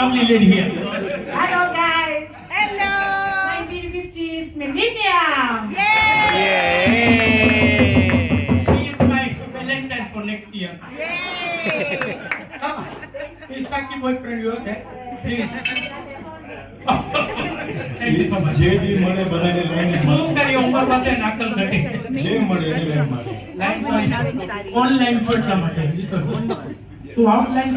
lovely lady here. Hello guys. Hello. 1950s millennium. She is my Valentine for next year. Yay. Come on. Is Taki boyfriend you okay? Please. Thank you so much. જે બી મળે બધાને લઈને ખૂબ કરી ઉંમર માટે નાકલ ઘટી. જે મળે એને લઈને મારે લાઈન ઓનલાઈન છોડલા માટે તું આઉટલાઈન